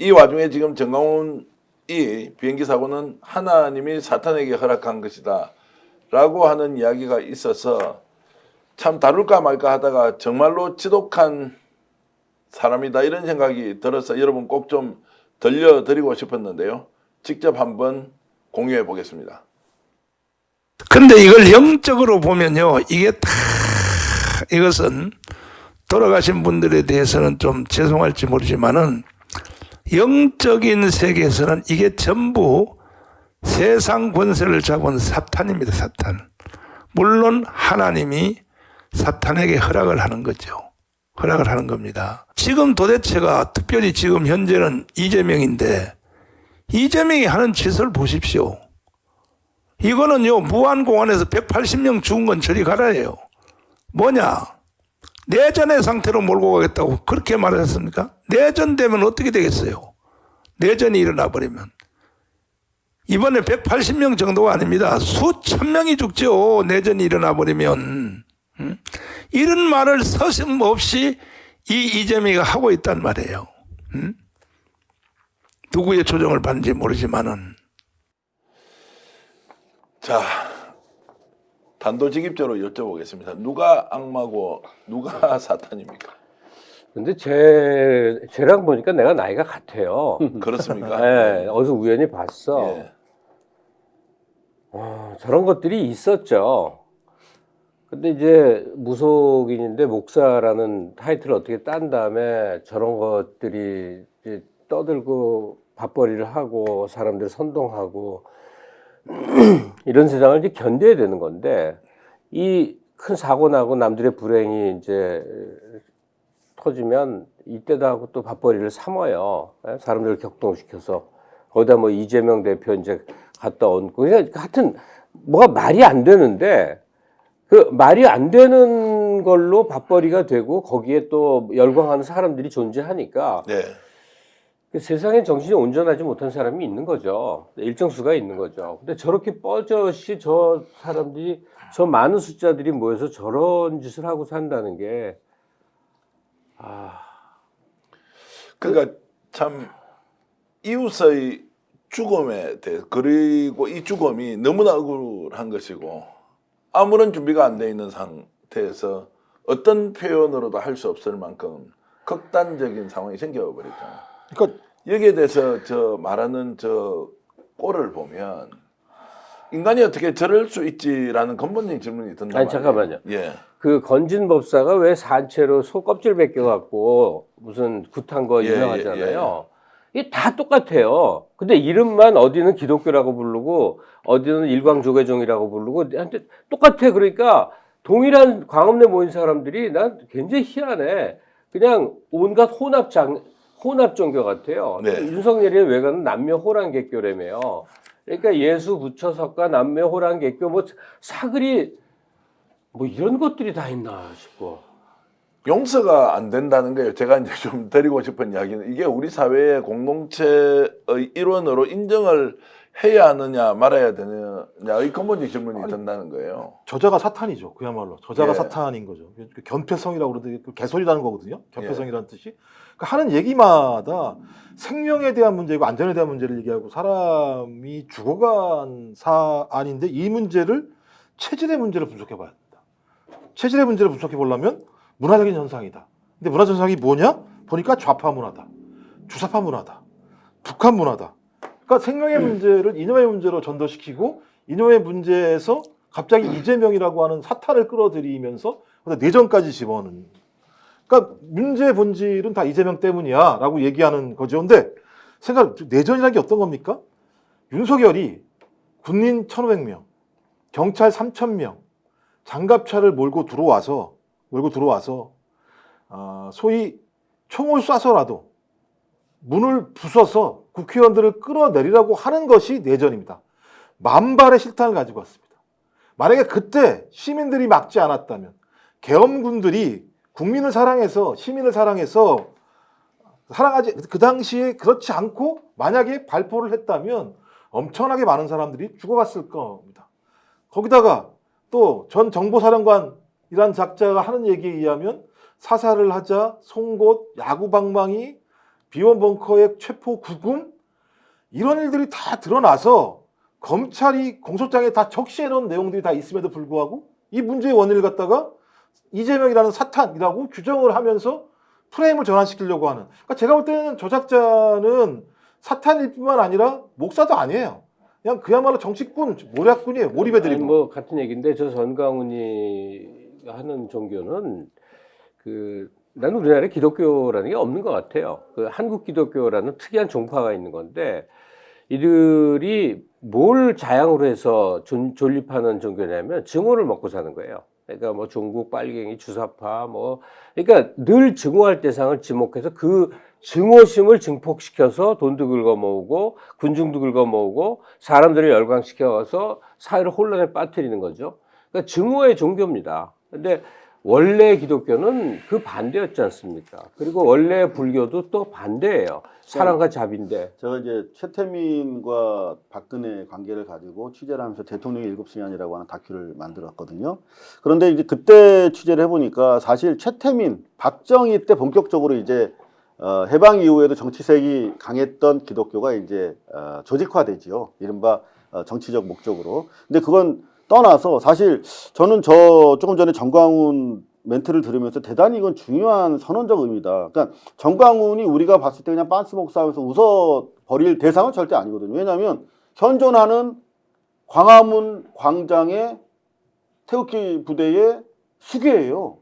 이 와중에 지금 정강훈 이 비행기 사고는 하나님이 사탄에게 허락한 것이다 라고 하는 이야기가 있어서 참 다룰까 말까 하다가 정말로 지독한 사람이다 이런 생각이 들어서 여러분 꼭 좀 들려드리고 싶었는데요. 직접 한번 공유해 보겠습니다. 근데 이걸 영적으로 보면요, 이게 다 이것은 돌아가신 분들에 대해서는 좀 죄송할지 모르지만은 영적인 세계에서는 이게 전부 세상 권세를 잡은 사탄입니다. 사탄. 물론 하나님이 사탄에게 허락을 하는 거죠. 허락을 하는 겁니다. 지금 도대체가 특별히 지금 현재는 이재명인데 이재명이 하는 짓을 보십시오. 이거는요, 무한공원에서 180명 죽은 건 저리 가라예요. 뭐냐? 내전의 상태로 몰고 가겠다고 그렇게 말했습니까? 내전되면 어떻게 되겠어요? 내전이 일어나 버리면. 이번에 180명 정도가 아닙니다. 수천 명이 죽죠. 내전이 일어나 버리면. 이런 말을 서슴없이 이 이재명이가 하고 있단 말이에요. 누구의 조정을 받는지 모르지만은. 자, 단도직입적으로 여쭤보겠습니다. 누가 악마고 누가 사탄입니까? 근데 쟤랑 보니까 내가 나이가 같아요. 그렇습니까? 네, 어디서 우연히 봤어. 예. 저런 것들이 있었죠. 근데 이제 무속인인데 목사라는 타이틀을 어떻게 딴 다음에 저런 것들이 이제 떠들고 밥벌이를 하고 사람들 선동하고 이런 세상을 이제 견뎌야 되는 건데 이 큰 사고 나고 남들의 불행이 이제 터지면 이때다 하고 또 밥벌이를 삼아요. 사람들을 격동시켜서 거기다 뭐 이재명 대표 이제 갖다 얹고 그러니까 하여튼 뭐가 말이 안 되는데 그 말이 안 되는 걸로 밥벌이가 되고 거기에 또 열광하는 사람들이 존재하니까 네. 세상에 정신이 온전하지 못한 사람이 있는 거죠. 일정 수가 있는 거죠. 근데 저렇게 뻐젓이 저 사람들이 저 많은 숫자들이 모여서 저런 짓을 하고 산다는 게 그러니까 참 이웃의 죽음에 대해 그리고 이 죽음이 너무나 억울한 것이고 아무런 준비가 안 돼 있는 상태에서 어떤 표현으로도 할 수 없을 만큼 극단적인 상황이 생겨버렸잖아요. 그러니까 여기에 대해서 저 말하는 저 꼴을 보면 인간이 어떻게 저럴 수 있지라는 근본적인 질문이 든단 말이에요. 아니 잠깐만요. 예. 그 건진 법사가 왜 산채로 소 껍질 벗겨갖고 무슨 굿한 거 유명하잖아요. 이게 다 똑같아요. 근데 이름만 어디는 기독교라고 부르고 어디는 일광조계종이라고 부르고 똑같아. 그러니까 동일한 광화문에 모인 사람들이 난 굉장히 희한해. 그냥 온갖 혼합 종교 같아요. 네. 윤석열이의 외관은 남녀 호랑개교라며요. 그러니까 예수 부처석가 남녀 호랑개교 뭐 사글이 뭐 이런 것들이 다 있나 싶고. 용서가 안 된다는 거예요. 제가 이제 좀 드리고 싶은 이야기는 이게 우리 사회의 공동체의 일원으로 인정을 해야 하느냐 말아야 되느냐의 근본적 질문이 든다는 거예요. 저자가 사탄이죠. 그야말로 저자가 예. 사탄인 거죠. 견폐성이라고 그러는데 개소리라는 거거든요. 견폐성이라는 뜻이. 그러니까 하는 얘기마다 생명에 대한 문제고 안전에 대한 문제를 얘기하고 사람이 죽어간 사안인데 이 문제를 체질의 문제를 분석해 봐야 된다. 체질의 문제를 분석해 보려면 문화적인 현상이다. 근데 문화적 현상이 뭐냐? 보니까 좌파 문화다. 주사파 문화다. 북한 문화다. 그러니까 생명의 문제를 이념의 문제로 전도시키고 이념의 문제에서 갑자기 이재명이라고 하는 사탄을 끌어들이면서 내전까지 집어넣는. 그러니까 문제의 본질은 다 이재명 때문이야 라고 얘기하는 거죠. 근데 내전이라는 게 어떤 겁니까? 윤석열이 군인 1,500명, 경찰 3,000명, 장갑차를 몰고 들어와서 소위 총을 쏴서라도 문을 부숴서 국회의원들을 끌어내리라고 하는 것이 내전입니다. 만발의 실탄을 가지고 왔습니다. 만약에 그때 시민들이 막지 않았다면 계엄군들이 국민을 사랑해서 시민을 사랑하지 그 당시에 그렇지 않고 만약에 발포를 했다면 엄청나게 많은 사람들이 죽어갔을 겁니다. 거기다가 또 전 정보사령관이란 작자가 하는 얘기에 의하면 사살을 하자 송곳 야구방망이 비원 벙커의 체포 구금 이런 일들이 다 드러나서 검찰이 공소장에 다 적시해 놓은 내용들이 다 있음에도 불구하고 이 문제의 원인을 갖다가 이재명이라는 사탄이라고 규정을 하면서 프레임을 전환시키려고 하는. 그러니까 제가 볼 때는 저 작자는 사탄일 뿐만 아니라 목사도 아니에요. 그냥 그야말로 정치꾼, 모략꾼이에요. 몰입해드리고. 아니, 뭐 같은 얘기인데 저 전광훈이 하는 종교는 나는 우리나라에 기독교라는 게 없는 것 같아요. 그 한국 기독교라는 특이한 종파가 있는 건데 이들이 뭘 자양으로 해서 존립하는 종교냐면 증오를 먹고 사는 거예요. 그러니까 뭐 종국, 빨갱이, 주사파 그러니까 늘 증오할 대상을 지목해서 그 증오심을 증폭시켜서 돈도 긁어모으고 군중도 긁어모으고 사람들을 열광시켜서 사회를 혼란에 빠뜨리는 거죠. 그러니까 증오의 종교입니다. 근데 원래 기독교는 그 반대였지 않습니까? 그리고 원래 불교도 또 반대예요. 사랑과 자비인데. 제가 이제 최태민과 박근혜 관계를 가지고 취재를 하면서 대통령의 일곱 시간이라고 하는 다큐를 만들었거든요. 그런데 이제 그때 취재를 해보니까 사실 최태민, 박정희 때 본격적으로 이제 해방 이후에도 정치색이 강했던 기독교가 이제 조직화되지요. 이른바 정치적 목적으로. 근데 그건 떠나서 사실 저는 조금 전에 정광훈 멘트를 들으면서 대단히 이건 중요한 선언적 의미다. 그러니까 정광훈이 우리가 봤을 때 그냥 빤스 복사하면서 웃어버릴 대상은 절대 아니거든요. 왜냐하면 현존하는 광화문 광장의 태극기 부대의 수괴예요.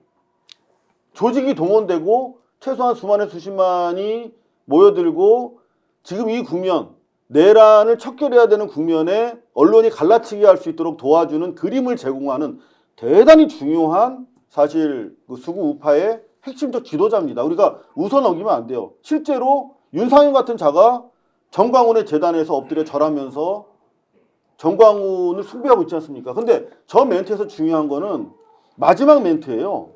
조직이 동원되고 최소한 수만에 수십만이 모여들고 지금 이 국면, 내란을 척결해야 되는 국면에 언론이 갈라치게 할 수 있도록 도와주는 그림을 제공하는 대단히 중요한 사실 그 수구 우파의 핵심적 지도자입니다. 우리가 웃어 넘기면 안 돼요. 실제로 윤상현 같은 자가 정광훈의 재단에서 엎드려 절하면서 정광훈을 숭배하고 있지 않습니까? 근데 저 멘트에서 중요한 거는 마지막 멘트예요.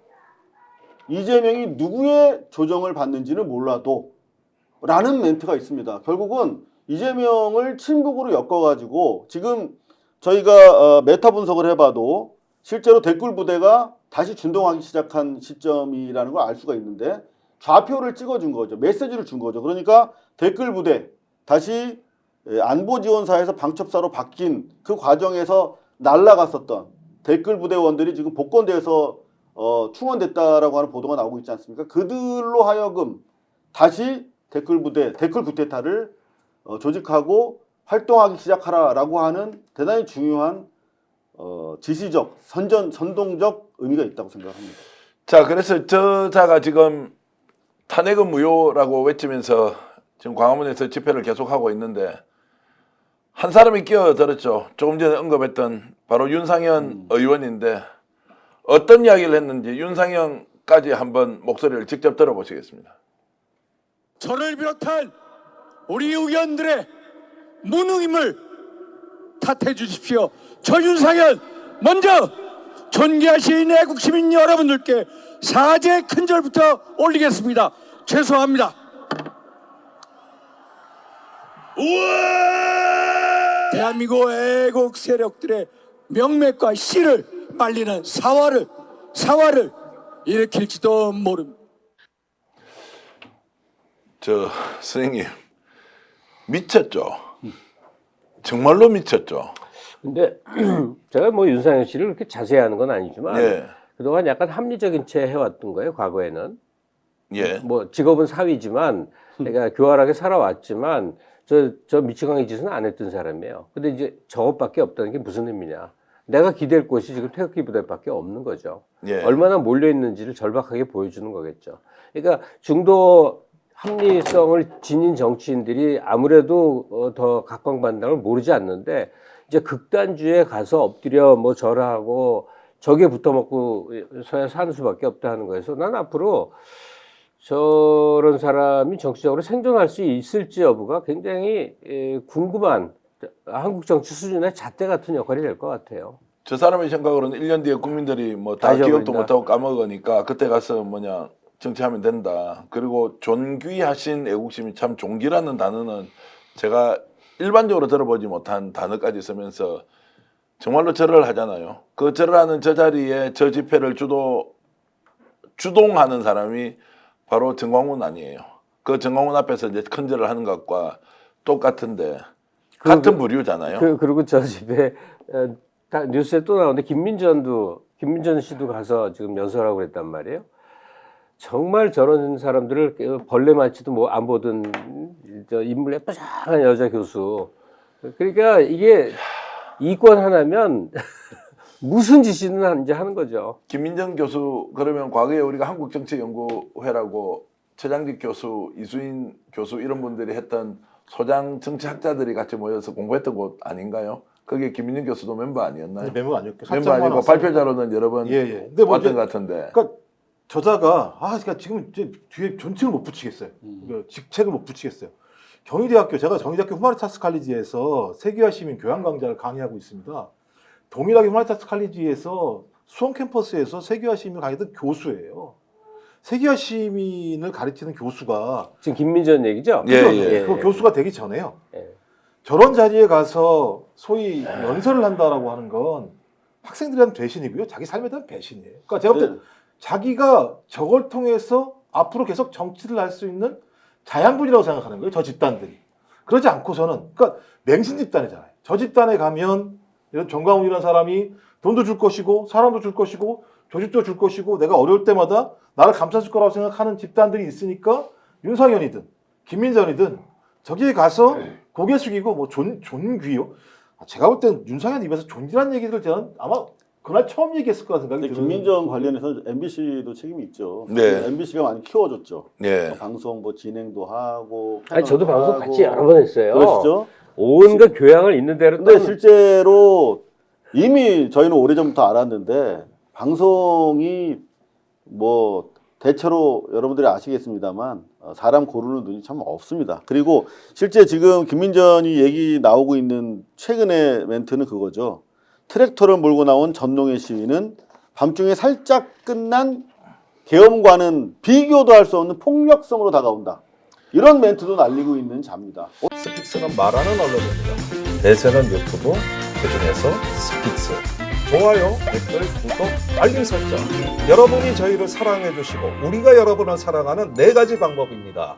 이재명이 누구의 조정을 받는지는 몰라도 라는 멘트가 있습니다. 결국은 이재명을 친북으로 엮어가지고 지금 저희가 메타 분석을 해봐도 실제로 댓글 부대가 다시 준동하기 시작한 시점이라는 걸 알 수가 있는데 좌표를 찍어준 거죠. 메시지를 준 거죠. 그러니까 댓글 부대 다시 안보지원사에서 방첩사로 바뀐 그 과정에서 날아갔었던 댓글 부대원들이 지금 복권돼서 충원됐다라고 하는 보도가 나오고 있지 않습니까? 그들로 하여금 다시 댓글 부대, 댓글 구테타를 조직하고 활동하기 시작하라라고 하는 대단히 중요한 지시적, 선동적 의미가 있다고 생각합니다. 자, 그래서 저자가 지금 탄핵은 무효라고 외치면서 지금 광화문에서 집회를 계속하고 있는데 한 사람이 끼어들었죠. 조금 전에 언급했던 바로 윤상현 의원인데 어떤 이야기를 했는지 윤상현까지 한번 목소리를 직접 들어보시겠습니다. 저를 비롯한 우리 의원들의 무능임을 탓해 주십시오. 저 윤상현 먼저 존귀하신 애국 시민 여러분들께 사죄의 큰절부터 올리겠습니다. 죄송합니다. 우와! 대한민국 애국 세력들의 명맥과 씨를 말리는 사활을 일으킬지도 모릅니다. 저 선생님 미쳤죠. 정말로 미쳤죠. 근데 제가 뭐 윤상현 씨를 그렇게 자세히 하는 건 아니지만 예. 그동안 약간 합리적인 채 해왔던 거예요. 과거에는. 예. 뭐 직업은 사위지만 내가 교활하게 살아왔지만 저 미치광이 짓은 안 했던 사람이에요. 근데 이제 저것밖에 없다는 게 무슨 의미냐. 내가 기댈 곳이 지금 태극기 부대밖에 없는 거죠. 예. 얼마나 몰려 있는지를 절박하게 보여주는 거겠죠. 그러니까 중도 합리성을 지닌 정치인들이 아무래도 더 각광받는 걸 모르지 않는데 이제 극단주에 가서 엎드려 뭐 절하고 적에 붙어먹고 서야 사는 수밖에 없다 하는 거에서 난 앞으로 저런 사람이 정치적으로 생존할 수 있을지 여부가 굉장히 궁금한 한국 정치 수준의 잣대 같은 역할이 될 것 같아요. 저 사람의 생각으로는 1년 뒤에 국민들이 뭐 다 기억도 못하고 까먹으니까 그때 가서 뭐냐 정치하면 된다. 그리고 존귀하신 애국심이 참 존귀라는 단어는 제가 일반적으로 들어보지 못한 단어까지 쓰면서 정말로 절을 하잖아요. 그 절을 하는 저 자리에 저 집회를 주동하는 사람이 바로 정광훈 아니에요. 그 정광훈 앞에서 이제 큰절을 하는 것과 똑같은데 같은 부류잖아요. 그리고 저 집에 뉴스에 또 나오는데 김민전 씨도 가서 지금 연설하고 그랬단 말이에요. 정말 저런 사람들을 벌레 마치도 뭐 안 보던 저 인물 예쁘장한 여자 교수. 그러니까 이게 이권 하나면 무슨 짓이든 이제 하는 거죠. 김민정 교수 그러면 과거에 우리가 한국정치연구회라고 최장직 교수, 이수인 교수 이런 분들이 했던 소장 정치학자들이 같이 모여서 공부했던 곳 아닌가요? 그게 김민정 교수도 멤버 아니었나요? 멤버 아니었고 멤버 아니고 발표자로는 여러 번 근데 뭐 왔던 이제 것 같은데. 그러니까 저자가 그러니까 지금 이제 뒤에 존칭을 못 붙이겠어요. 그 직책을 못 붙이겠어요. 경희대학교 제가 경희대학교 후마니타스 칼리지에서 세계화 시민 교양 강좌를 강의하고 있습니다. 동일하게 후마니타스 칼리지에서 수원 캠퍼스에서 세계화 시민을 강의했던 교수예요. 세계화 시민을 가르치는 교수가 지금 김민전 얘기죠? 예. 그 교수가 되기 전에요. 예. 저런 자리에 가서 소위 연설을 한다라고 하는 건 학생들에 대한 배신이고요. 자기 삶에 대한 배신이에요. 그러니까 제가 볼 때 자기가 저걸 통해서 앞으로 계속 정치를 할 수 있는 자양분이라고 생각하는 거예요. 저 집단들이. 그러지 않고서는 그러니까 맹신 집단이잖아요. 저 집단에 가면 이런 정광훈이라는 사람이 돈도 줄 것이고 사람도 줄 것이고 조직도 줄 것이고 내가 어려울 때마다 나를 감싸줄 거라고 생각하는 집단들이 있으니까 윤상현이든 김민전이든 저기에 가서 고개 숙이고 뭐 존귀요. 제가 볼 땐 윤상현 입에서 존귀라는 얘기를 저는 아마 그날 처음 얘기했을 거라 생각이 들어요. 김민정 관련해서 MBC도 책임이 있죠. 네. MBC가 많이 키워줬죠. 예. 방송 뭐 진행도 하고. 아니 저도 패널도 방송 하고. 같이 여러 번 했어요. 그러시죠? 온갖 교양을 있는 대로. 근데 실제로 이미 저희는 오래전부터 알았는데 방송이 뭐 대체로 여러분들이 아시겠습니다만 사람 고르는 눈이 참 없습니다. 그리고 실제 지금 김민전이 얘기 나오고 있는 최근의 멘트는 그거죠. 트랙터를 몰고 나온 전농의 시위는 밤중에 살짝 끝난 계엄과는 비교도 할 수 없는 폭력성으로 다가온다. 이런 멘트도 날리고 있는 자입니다. 스픽스는 말하는 언론입니다. 대세는 유튜브, 그중에서 스픽스. 좋아요, 댓글, 구독, 알림 설정. 여러분이 저희를 사랑해 주시고 우리가 여러분을 사랑하는 4가지 방법입니다.